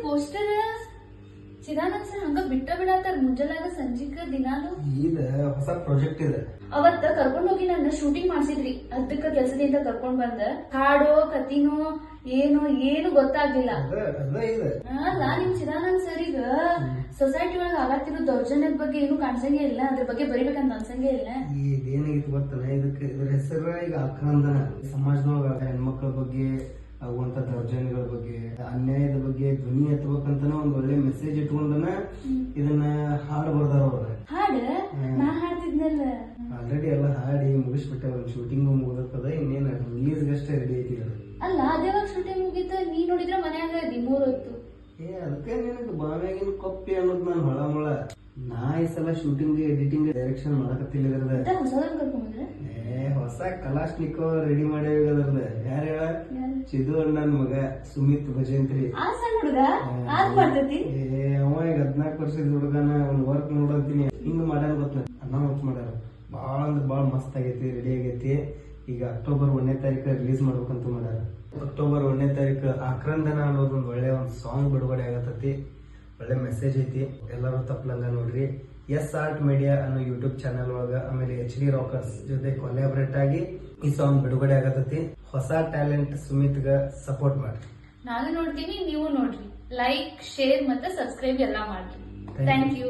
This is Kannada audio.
ಪೋಸ್ಟರ್ ಚಿದಾನಂದ್ ಸರ್ ಹಂಗ ಬಿಟ್ಟ ಬಿಡತ್ತಾರ ಮುಂಜಾನಾಗ ಸಂಜಿಕ ದಿನಾಲು. ಈಗ ಹೊಸ ಪ್ರಾಜೆಕ್ಟ್ ಇದೆ. ಅವತ್ತ ಕರ್ಕೊಂಡ್ ಹೋಗಿ ನನ್ನ ಶೂಟಿಂಗ್ ಮಾಡ್ಸಿದ್ರಿ. ಅದಕ್ಕ ಕೆಲ್ಸದಿಂದ ಕರ್ಕೊಂಡ್ ಬಂದ ಹಾಡೋ ಕತಿನೋ ಏನು ಗೊತ್ತಾಗ್ಲಿಲ್ಲ. ಅಲ್ಲ ನಿಮ್ ಚಿದಾನಂದ್ ಸರ್ ಈಗ ಸೊಸೈಟಿ ಒಳಗ ಆಗತ್ತಿರೋ ದೌರ್ಜನ್ಯದ ಬಗ್ಗೆ ಏನು ಕಾಣಿಸಂಗೇ ಇಲ್ಲ, ಅದ್ರ ಬಗ್ಗೆ ಬರಿಬೇಕಂತ ಅನ್ಸಂಗೇ ಇಲ್ಲ. ಇದೇನಾಗಿತ್ತು ಗೊತ್ತಲ್ಲ, ಇದ್ರ ಹೆಸರು ಈಗ ಆಕ್ರಂದನ. ಸಮಾಜದೊಳಗ ಹೆಣ್ಮಕ್ಳ ಬಗ್ಗೆ ಆಗುವಂತ ದೌರ್ಜನ್ಯಗಳ ಬಗ್ಗೆ ಅನ್ಯಾಯದ ಬಗ್ಗೆ ಧ್ವನಿ ಎತ್ತಬೇಕಂತ ಒಂದ್ ಒಳ್ಳೆ ಮೆಸೇಜ್ ಇಟ್ಕೊಂಡನ ಇದನ್ನ ಹಾಡು ಬರ್ದಾರ ಅವ್ರ. ಹಾಡ ನಾ ಹಾಡ್ತಿದ್ನಲ್ಲ, ಆಲ್ರೆಡಿ ಎಲ್ಲ ಹಾಡಿ ಮುಗಿಸ್ಬಿಟ್ಟೆ. ಒಂದ್ ಶೂಟಿಂಗ್ ಮುಗಿದದ, ಇನ್ನೇನ ರಿಲೀಸ್ಗಷ್ಟೇ ರೆಡಿ ಐತಿ. ಅಲ್ಲ ಅದೇವಾಗ ಶೂಟಿಂಗ್ ಮುಗಿತ? ನೀ ನೋಡಿದ್ರ ಮನ್ಯಾಗ ಅದಿ 3 ಹೊತ್ತು. ಅದಕ್ಕೆ ನಿನಗೆ ಬಾವ್ಯಾಗಿನ ಕೊಪ್ಪಿ ಅನ್ನೋದು ನಾನು ಹೊಳಮೊಳ. ನಾ ಈ ಸಲ ಶೂಟಿಂಗ್ ಎಡಿಟಿಂಗ್ ಡೈರೆಕ್ಷನ್ ಮಾಡಕತ್ತಿಲ್ಲ ಇದ್ರದ. ಹೊಸದನ್ ಕರ್ಕೊಂಡ್ಬಂದ್ರೆ ಹೊಸ ಕಲಾಶ್ನಿಕೋ ರೆಡಿ ಮಾಡ್ಯಾರ. ಯಾರ ಹೇಳ? ಚಿದು ಅಣ್ಣನ ಮಗ ಸುಮಿತ್ ಭಜಂತ್ರಿ. ಆ ಸಣ್ಣ ಹುಡುಗ ಮಾಡ್ತೈತಿ. ಅವ ಈಗ 14 ವರ್ಷದ ಹುಡುಗನ ಅವ್ನ ವರ್ಕ್ ನೋಡಂತೀನಿ. ಹಿಂಗ್ ಮಾಡ್ಯಾರ ಗೊತ್ತ, ಅನ್ನ ವರ್ಕ್ ಮಾಡ್ಯಾರ. ಬಾಳ ಅಂದ್ರ ಬಾಳ ಮಸ್ತ್ ಆಗೈತಿ, ರೆಡಿ ಆಗೈತಿ. ಈಗ ಅಕ್ಟೋಬರ್ 1ನೇ ತಾರೀಕು ರಿಲೀಸ್ ಮಾಡ್ಬೇಕಂತ ಮಾಡ್ಯಾರ. ಅಕ್ಟೋಬರ್ 1ನೇ ತಾರೀಕು ಆಕ್ರಂದನ ಅನ್ನೋದು ಒಂದು ಒಳ್ಳೆ ಒಂದು ಸಾಂಗ್ ಬಿಡುಗಡೆ ಆಗತ್ತೈತಿ. ಒಳ್ಳೆ ಮೆಸೇಜ್ ಐತಿ, ಎಲ್ಲರೂ ತಪ್ಪಲಂಗ ನೋಡ್ರಿ. ಎಸ್ ಆರ್ಟ್ ಮೀಡಿಯಾ ಅನ್ನೋ ಯೂಟ್ಯೂಬ್ ಚಾನಲ್ ಒಳಗ ಆಮೇಲೆ HD ರಾಕರ್ಸ್ ಜೊತೆ ಕೊಲಾಬರೇಟ್ ಆಗಿ ಈ ಸಾಂಗ್ ಬಿಡುಗಡೆ ಆಗತ್ತೈತಿ. ಹೊಸ ಟ್ಯಾಲೆಂಟ್ ಸುಮಿತ್ಗ ಸಪೋರ್ಟ್ ಮಾಡ್ರಿ. ನಾನು ನೋಡ್ತೀನಿ, ನೀವು ನೋಡ್ರಿ. ಲೈಕ್, ಶೇರ್ ಮತ್ತೆ ಸಬ್ಸ್ಕ್ರೈಬ್ ಎಲ್ಲ ಮಾಡ್ರಿ. Thank you.